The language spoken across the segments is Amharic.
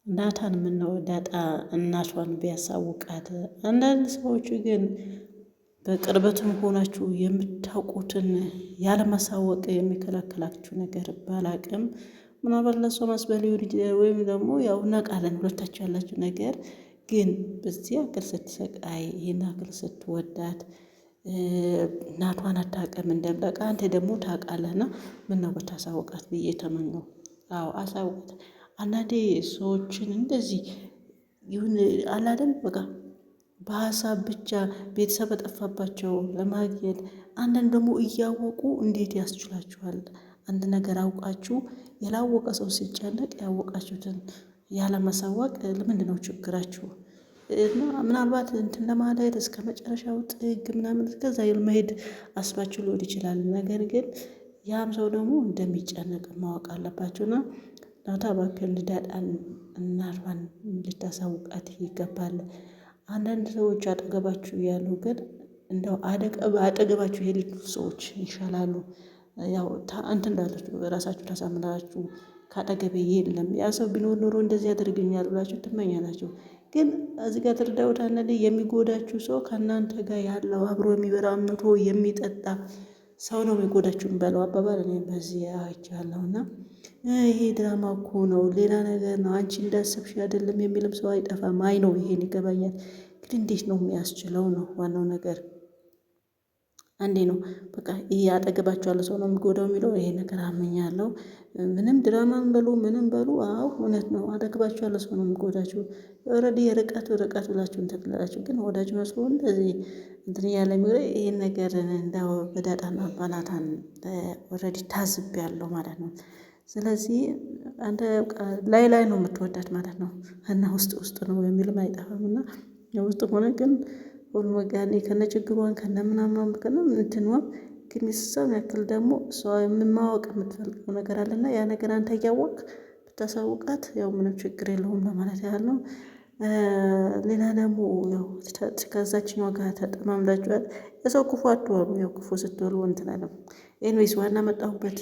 ናታን ምነው ዳጣ እናቷን ቢያሳውቃት። አንዳንድ ሰዎች ግን በቅርበትም ሆናችሁ የምታውቁትን ያለማሳወቅ የሚከለክላችሁ ነገር ባላቅም ምናልባት ለእሷ ማስበል ወይም ደግሞ ያው እናውቃለን ሁለታችሁ ያላችሁ ነገር ግን በዚህ ያክል ስትሰቃይ ይህን ያክል ስትወዳት እናቷን አታውቅም እንደምታውቅ አንተ ደግሞ ታውቃለህና ምነው ብታሳውቃት ብዬ ተመኘው። አዎ አሳውቃት። አንዳንዴ ሰዎችን እንደዚህ ይሁን አላደል በቃ በሀሳብ ብቻ ቤተሰብ በጠፋባቸው ለማግኘት አንዳንድ ደግሞ እያወቁ እንዴት ያስችላችኋል? አንድ ነገር አውቃችሁ ያላወቀ ሰው ሲጨነቅ ያወቃችሁትን ያለማሳወቅ ለምንድነው ችግራችሁ? እና ምናልባት እንትን ለማለት እስከ መጨረሻው ጥግ ምናምን እስከዛ መሄድ አስባችሁ ሊሆን ይችላል። ነገር ግን ያም ሰው ደግሞ እንደሚጨነቅ ማወቅ አለባችሁና ናታ እባክህን ዳጣን እናቷን ልታሳውቃት ይገባል። አንዳንድ ሰዎች አጠገባችሁ ያሉ ግን እንደው አጠገባችሁ የሌሉ ሰዎች ይሻላሉ። ያው እንትን እንዳላችሁ በራሳችሁ ታሳምናችሁ ካጠገቤ የለም ያ ሰው ቢኖር ኖሮ እንደዚህ ያደርገኛል ብላችሁ ትመኛላችሁ። ግን እዚህ ጋር ትርዳውት አንዳንዴ የሚጎዳችሁ ሰው ከእናንተ ጋር ያለው አብሮ የሚበላ አምቶ የሚጠጣ ሰው ነው የሚጎዳችሁ የሚባለው አባባል እኔ በዚህ አይቻለሁና ይሄ ድራማ እኮ ነው ሌላ ነገር ነው አንቺ እንዳሰብሽ አይደለም የሚልም ሰው አይጠፋም። አይ ነው ይሄን ይገባኛል። ግን እንዴት ነው የሚያስችለው ነው ዋናው ነገር። አንዴ ነው በቃ ይሄ አጠገባቸው ያለ ሰው ነው የሚጎዳው የሚለው ይሄ ነገር አመኛለሁ። ምንም ድራማን በሉ ምንም በሉ አዎ እውነት ነው አጠገባቸው ያለ ሰው ነው የሚጎዳችሁ። ኦልሬዲ ርቀት ብላችሁ እንትን ትላላችሁ ግን ወዳጅ መስሎ እንደዚህ እንትን እያለ የሚለው ይሄን ነገር እንደው በዳጣና በናታን ኦልሬዲ ታዝቤያለሁ ማለት ነው። ስለዚህ አንተ ላይ ነው የምትወዳት ማለት ነው እና ውስጥ ነው የሚልም አይጠፋም እና ውስጥ ሆነ ግን ሁሉ ወጋኔ ከነችግሯን ከነምናምኗም እንትኗም ግን የስሳም ያክል ደግሞ እሷ የምማወቅ የምትፈልገው ነገር አለና ያ ነገር አንተ እያወቅህ ብታሳውቃት ያው ምንም ችግር የለውም ለማለት ያህል ነው። ሌላ ደግሞ ያው ከዛችኛው ጋር ተጠማምዳችኋል። የሰው ክፉ አትሆኑ ያው ክፉ ስትሆኑ እንትን አለም። ኤኒዌይስ ዋና መጣሁበት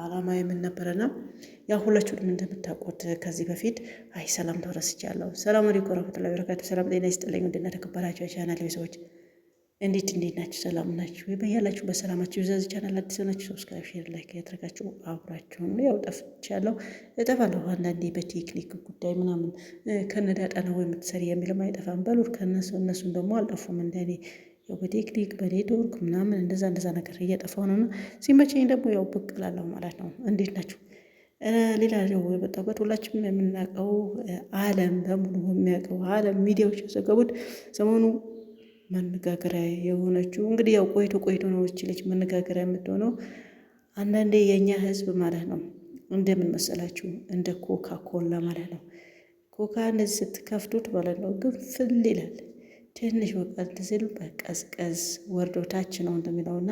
አላማ የምን ነበረና ያው ሁላችሁንም እንደምታውቁት ከዚህ በፊት ሰላም ተወረስቻለሁ። ሰላም አለይኩም ወራህመቱላሂ ወበረካቱ። ሰላም ጤና ይስጥልኝ ውድና ተከበራችሁ የቻናል ሰዎች እንዴት ናችሁ? ሰላም ናችሁ? በያላችሁ በሰላማችሁ ይዛዝ። ቻናል አዲስ ናችሁ ሰብስክራይብ፣ ሼር፣ ላይክ ያደረጋችሁ አብራችሁን ያው ጠፍቻለሁ እጠፋለሁ አንዳንዴ በቴክኒክ ጉዳይ ምናምን ከነዳጣ ነው የምትሰሪ የሚልም አይጠፋም። በሉት እነሱም ደግሞ አልጠፉም እንደኔ ያው በቴክኒክ በኔትወርክ ምናምን እንደዛ ነገር እየጠፋው ነው። ሲመቸኝ ደግሞ ያው ብቅ እላለሁ ማለት ነው። እንዴት ናችሁ? ሌላ ነው የመጣሁበት ሁላችንም የምናውቀው ዓለም በሙሉ የሚያውቀው ዓለም ሚዲያዎች የዘገቡት ሰሞኑ መነጋገሪያ የሆነችው እንግዲህ ያው ቆይቶ ነው እቺ ልጅ መነጋገሪያ የምትሆነው። አንዳንዴ የኛ ህዝብ ማለት ነው እንደምን መሰላችሁ እንደ ኮካ ኮላ ማለት ነው። ኮካ እንደዚህ ስትከፍቱት ማለት ነው ግንፍል ይላል። ትንሽ ወቀት ሲል በቀዝቀዝ ወርዶ ታች ነው እንደሚለውና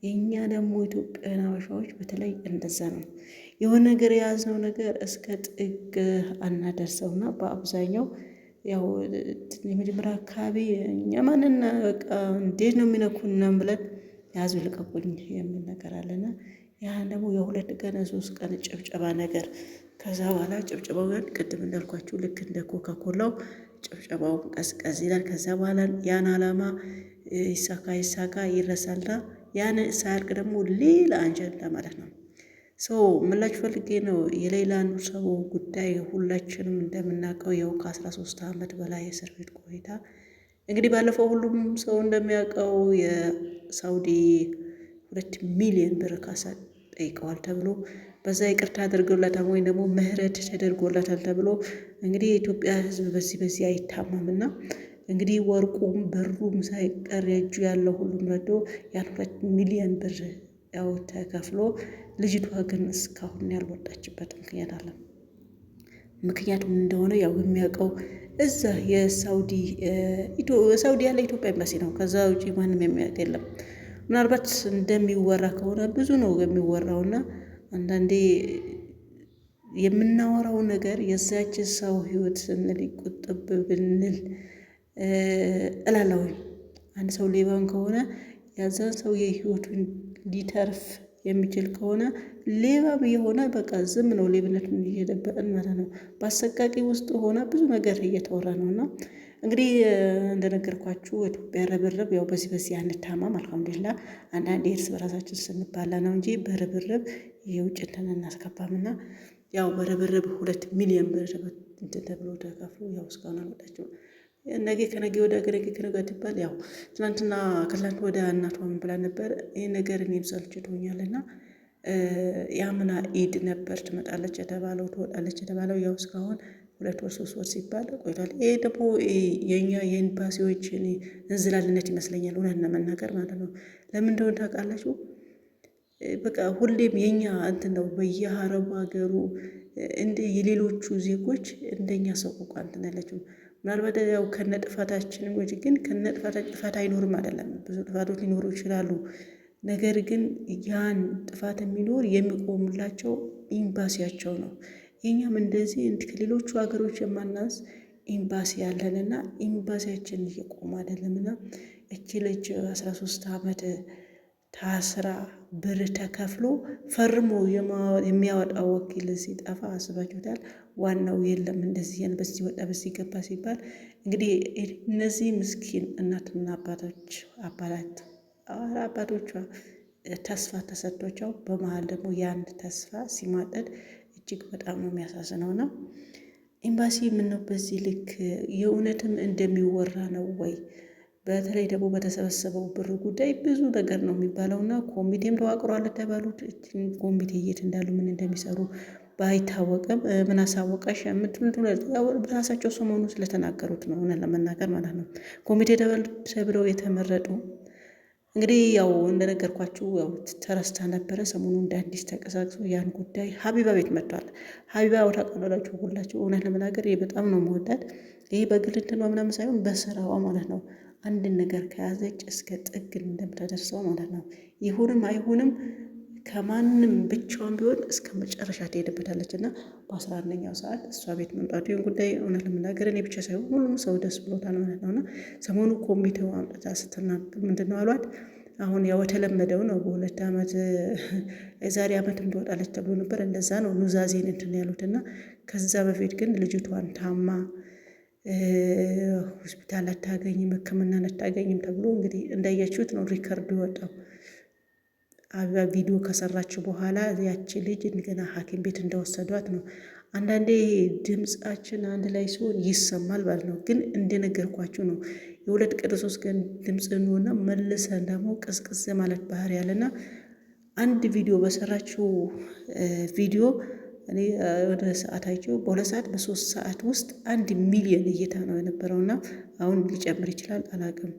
የኛ ደግሞ ኢትዮጵያውያን አበሻዎች በተለይ እንደዛ ነው። የሆነ ነገር የያዝነው ነገር እስከ ጥግ አናደርሰውና በአብዛኛው ያው የመጀመሪያ አካባቢ እኛ ማንና በቃ እንዴት ነው የሚነኩን ብለን ያዙ ልቀቁኝ የሚል ነገር አለና ያን ደግሞ የሁለት ቀን 3 ቀን ጭብጨባ ነገር ከዛ በኋላ ጭብጨባው ግን ቅድም እንዳልኳችሁ ልክ እንደ ኮካ ኮላው ጭብጨባው ቀዝቀዝ ይላል። ከዛ በኋላ ያን አላማ ይሳካ ይረሳልና ያን ሳያልቅ ደግሞ ሌላ አጀንዳ ማለት ነው። ምላችሁ ፈልጌ ነው የሌላን ሰው ጉዳይ ሁላችንም እንደምናውቀው ያው ከ13 ዓመት በላይ እስር ቤት ቆይታ እንግዲህ ባለፈው ሁሉም ሰው እንደሚያውቀው የሳውዲ 2 ሚሊዮን ብር ካሳ ጠይቀዋል ተብሎ በዛ ይቅርታ አድርገውላታል ወይም ደግሞ ምህረት ተደርጎላታል ተብሎ እንግዲህ የኢትዮጵያ ሕዝብ በዚህ አይታማምና እንግዲህ ወርቁም ብሩም ሳይቀር እጁ ያለው ሁሉም ረዶ ያን 2 ሚሊዮን ብር ያው ተከፍሎ ልጅቷ ግን እስካሁን ያልወጣችበት ምክንያት አለ። ምክንያቱም እንደሆነ ያው የሚያውቀው እዛ የሳውዲ ያለ ኢትዮጵያ ኤምባሲ ነው። ከዛ ውጪ ማንም የሚያውቅ የለም። ምናልባት እንደሚወራ ከሆነ ብዙ ነው የሚወራውና አንዳንዴ የምናወራው ነገር የዛች ሰው ህይወት ስንል ይቆጥብ ብንል እላለሁ። አንድ ሰው ሌባን ከሆነ ያዛን ሰው የህይወቱን ሊተርፍ የሚችል ከሆነ ሌባም የሆነ በቃ ዝም ነው ሌብነቱን እየደበቀን ማለት ነው። በአሰቃቂ ውስጥ ሆነ ብዙ ነገር እየተወራ ነው። እና እንግዲህ እንደነገርኳችሁ ኢትዮጵያ ርብርብ ያው በዚህ አንታማም አልሐምዱሊላህ። አንዳንዴ እርስ በራሳችን ስንባላ ነው እንጂ በርብርብ የውጭ እንትን እናስገባምና ያው በርብርብ 2 ሚሊዮን ብር እንትን ተብሎ ተከፍሎ ያው እስካሁን አልወጣችም። ነገ ከነገ ወዲያ ትባል ያው ትናንትና ከትላንት ወደ እናቷ ምን ብላ ነበር? ይህ ነገር እኔም ሰልችቶኛልና ያምና ኢድ ነበር ትመጣለች የተባለው ትወጣለች የተባለው ያው እስካሁን 2 ወር 3 ወር ሲባል ቆይቷል። ይሄ ደግሞ የኛ የኤምባሲዎች እንዝላልነት ይመስለኛል፣ እውነት ለመናገር ማለት ነው። ለምን እንደሆነ ታውቃላችሁ? በቃ ሁሌም የኛ እንትን ነው። በየሀረቡ ሀገሩ እንደ የሌሎቹ ዜጎች እንደኛ ሰው እኮ እንትን ያለችው ምናልባት ያው ከነጥፋታችንም ወይ ግን ከነጥፋታችን ጥፋት አይኖርም አይደለም፣ ብዙ ጥፋቶች ሊኖሩ ይችላሉ። ነገር ግን ያን ጥፋት የሚኖር የሚቆሙላቸው ኤምባሲያቸው ነው። የኛም እንደዚህ ከሌሎቹ ሀገሮች የማናንስ ኤምባሲ ያለንና ኤምባሲያችን እየቆሙ አይደለምና እቺ ልጅ 13 ዓመት ታስራ ብር ተከፍሎ ፈርሞ የሚያወጣው ወኪል ሲጠፋ አስባችሁታል? ዋናው የለም እንደዚህ በዚህ ወጣ በዚህ ገባ ሲባል እንግዲህ እነዚህ ምስኪን እናትና አባቶቿ ተስፋ ተሰጥቷቸው በመሀል ደግሞ የአንድ ተስፋ ሲማጠድ እጅግ በጣም ነው የሚያሳዝነው። ነው ኤምባሲ ምነው በዚህ ልክ የእውነትም እንደሚወራ ነው ወይ? በተለይ ደግሞ በተሰበሰበው ብር ጉዳይ ብዙ ነገር ነው የሚባለውና ኮሚቴም ተዋቅሯል ተባሉት። ኮሚቴ የት እንዳሉ ምን እንደሚሰሩ ባይታወቅም ምን አሳወቀሽ ራሳቸው ሰሞኑ ስለተናገሩት ነው፣ እውነት ለመናገር ማለት ነው። ኮሚቴ ተብለው የተመረጡ እንግዲህ ያው እንደነገርኳችሁ ያው ተረስታ ነበረ። ሰሞኑ እንደ አዲስ ተቀሳቅሶ ያን ጉዳይ ሀቢባ ቤት መጥቷል። ሀቢባ ታውቃላችሁ ሁላችሁ። እውነት ለመናገር ይሄ በጣም ነው መወዳት። ይሄ በግል እንትኗ ምናምን ሳይሆን በስራዋ ማለት ነው። አንድን ነገር ከያዘች እስከ ጥግ እንደምታደርሰው ማለት ነው። ይሁንም አይሁንም ከማንም ብቻውን ቢሆን እስከ መጨረሻ ትሄድበታለች እና በ11ኛው ሰዓት እሷ ቤት መምጣቱ ይህን ጉዳይ እውነት ለመናገር እኔ ብቻ ሳይሆን ሁሉም ሰው ደስ ብሎታል ማለት ነው። እና ሰሞኑ ኮሚቴው አምጥታ ስትናገር ምንድን ነው አሏት? አሁን ያው የተለመደው ነው። በ2 ዓመት የዛሬ ዓመትም ትወጣለች ተብሎ ነበር። እንደዛ ነው ኑዛዜን እንትን ያሉት እና ከዛ በፊት ግን ልጅቷን ታማ ሆስፒታል አታገኝም፣ ሕክምናን አታገኝም ተብሎ እንግዲህ እንዳያችሁት ነው ሪከርዱ የወጣው። አቢባ ቪዲዮ ከሰራችሁ በኋላ ያቺ ልጅ እንደገና ሐኪም ቤት እንደወሰዷት ነው። አንዳንዴ ድምጻችን አንድ ላይ ሲሆን ይሰማል ማለት ነው። ግን እንደነገርኳችሁ ነው የ2 ቀን 3 ቀን ድምጽ ነውና መልሰን ደግሞ ቅዝቅዝ ማለት ባህሪ ያለና አንድ ቪዲዮ በሰራችሁ ቪዲዮ እኔ ወደ ሰዓታቸው በ2 ሰዓት በ3 ሰዓት ውስጥ 1 ሚሊዮን እይታ ነው የነበረውና አሁን ሊጨምር ይችላል አላውቅም።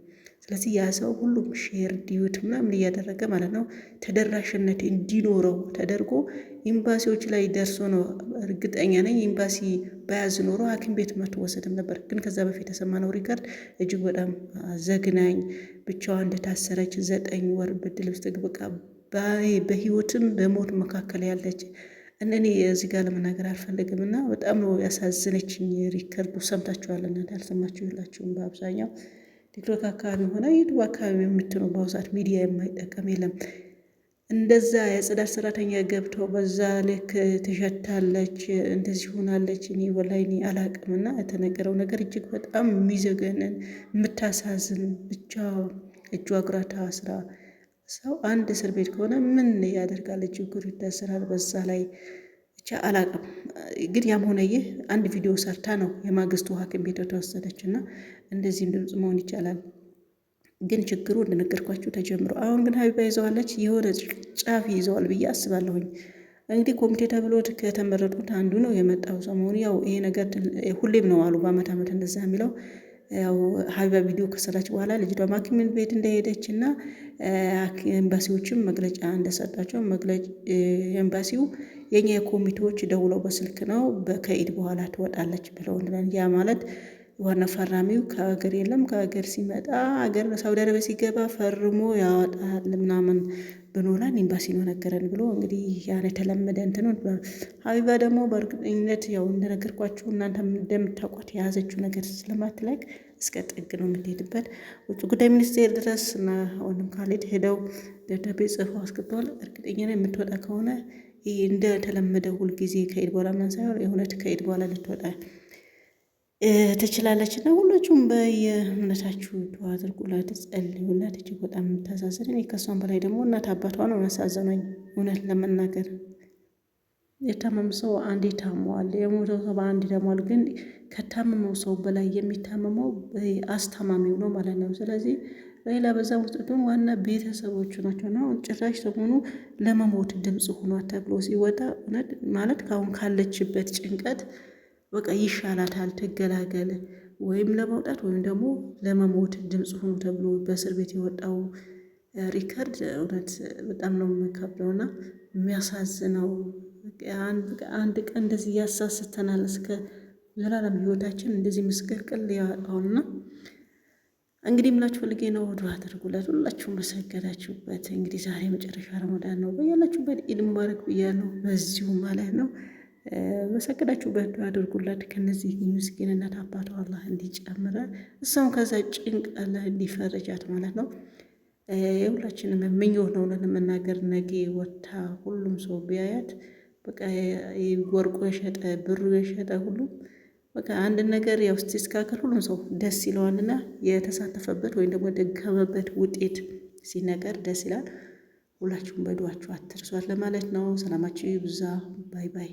ስለዚህ ያ ሰው ሁሉም ሼር ዲዩት ምናምን እያደረገ ማለት ነው ተደራሽነት እንዲኖረው ተደርጎ ኤምባሲዎች ላይ ደርሶ ነው። እርግጠኛ ነኝ ኤምባሲ በያዝ ኖሮ ሐኪም ቤት መተወሰድም ነበር። ግን ከዛ በፊት የሰማነው ሪከርድ እጅግ በጣም ዘግናኝ፣ ብቻዋ እንደታሰረች 9 ወር ብርድ ልብስ በቃ በህይወትም በሞት መካከል ያለች እኔ እዚህ ጋር ለመናገር አልፈልግም እና በጣም ነው ያሳዝነችኝ። ሪከርዱ ሰምታችኋል እና ያልሰማችሁ የላችሁም። በአብዛኛው ቲክቶክ አካባቢ ሆነ ዩቱብ አካባቢ የምትኖር በአሁኑ ሚዲያ የማይጠቀም የለም። እንደዛ የጽዳት ሰራተኛ ገብተው በዛ ልክ ትሸታለች፣ እንደዚህ ሆናለች። እኔ ወላሂ እኔ አላቅምና የተነገረው ነገር እጅግ በጣም የሚዘገንን የምታሳዝን ብቻ እጇ እግሯ ታስራ ሰው አንድ እስር ቤት ከሆነ ምን ያደርጋል? እግሩ ይታሰራል። በዛ ላይ ብቻ አላቅም። ግን ያም ሆነ ይህ አንድ ቪዲዮ ሰርታ ነው የማግስቱ ሐኪም ቤት ተወሰደች እና እንደዚህም ድምጽ መሆን ይቻላል። ግን ችግሩ እንደነገርኳችሁ ተጀምሮ አሁን ግን ሀቢባ ይዘዋለች፣ የሆነ ጫፍ ይዘዋል ብዬ አስባለሁኝ። እንግዲህ ኮሚቴ ተብሎ ከተመረጡት አንዱ ነው የመጣው ሰሞኑ። ያው ይሄ ነገር ሁሌም ነው አሉ በአመት ዓመት እንደዛ የሚለው ያው ሀቢባ ቪዲዮ ከሰራች በኋላ ልጅቷ ሐኪም ቤት እንደሄደች እና ኤምባሲዎችም መግለጫ እንደሰጣቸው ኤምባሲው የኛ የኮሚቴዎች ደውለው በስልክ ነው ከኢድ በኋላ ትወጣለች ብለው ያ ማለት ዋና ፈራሚው ከሀገር የለም። ከሀገር ሲመጣ ሀገር ሳውዲ አረቢያ ሲገባ ፈርሞ ያወጣል ምናምን ብኖላን ኤምባሲ ነው ነገረን ብሎ እንግዲህ ያን የተለመደ እንትኑ። ሀቢባ ደግሞ በእርግጠኝነት ያው እንደነገርኳችሁ እናንተ እንደምታውቋት የያዘችው ነገር ስለማትለቅ እስከ ጥግ ነው የምትሄድበት። ውጭ ጉዳይ ሚኒስቴር ድረስ እና አሁንም ካሌድ ሄደው ደብዳቤ ጽፈው አስገብተዋል። እርግጠኛ ነው የምትወጣ ከሆነ ይህ እንደተለመደ ሁልጊዜ ከኢድ በኋላ ምናምን ሳይሆን የእውነት ከኢድ በኋላ ልትወጣ ትችላለች። እና ሁላችሁም በየእምነታችሁ ዱዓ አድርጉላት፣ ጸልዩላት። እጅግ በጣም የምታሳዝን። እኔ ከሷም በላይ ደግሞ እናት አባቷ ነው ያሳዘነኝ እውነት ለመናገር። የታመመ ሰው አንዴ ታሟል፣ የሞተው ሰው በአንድ ደሟል። ግን ከታመመው ሰው በላይ የሚታመመው አስታማሚው ነው ማለት ነው። ስለዚህ ሌላ በዛ ውስጥ ደግሞ ዋና ቤተሰቦቹ ናቸው። እና ጭራሽ ሰሞኑ ለመሞት ድምፅ ሆኗት ተብሎ ሲወጣ እውነት ማለት ካሁን ካለችበት ጭንቀት በቃ ይሻላታል ትገላገል፣ ወይም ለመውጣት ወይም ደግሞ ለመሞት ድምፅ ሆኑ ተብሎ በእስር ቤት የወጣው ሪከርድ እውነት በጣም ነው የሚከብደው እና የሚያሳዝነው። አንድ ቀን እንደዚህ ያሳስተናል እስከ ዘላለም ህይወታችን እንደዚህ ምስቅልቅል ያወጣውና እንግዲህ ምላችሁ ፈልጌ ነው። ዱዓ አድርጉላት ሁላችሁም በሰገዳችሁበት። እንግዲህ ዛሬ መጨረሻ ረመዳን ነው። በያላችሁበት ኢድ ሙባረክ ብያለሁ በዚሁ ማለት ነው። በሰገዳችሁበት ዱዓ አድርጉላት። ከነዚህ ምስኪን እናት አባቷ አላህ እንዲጨምረ እሷም ከዛ ጭንቅ አላህ እንዲፈረጃት ማለት ነው። የሁላችንም ምኞት ነው ለመናገር። ነገ ወታ ሁሉም ሰው ቢያያት በቃ ወርቁ የሸጠ ብሩ የሸጠ ሁሉም በቃ አንድ ነገር ያው ሲስተካከል ሁሉም ሰው ደስ ይለዋልና የተሳተፈበት ወይም ደግሞ ደገመበት ውጤት ሲነገር ደስ ይላል። ሁላችሁም በዱዓችሁ አትርሷት ለማለት ነው። ሰላማችሁ ይብዛ። ባይ ባይ።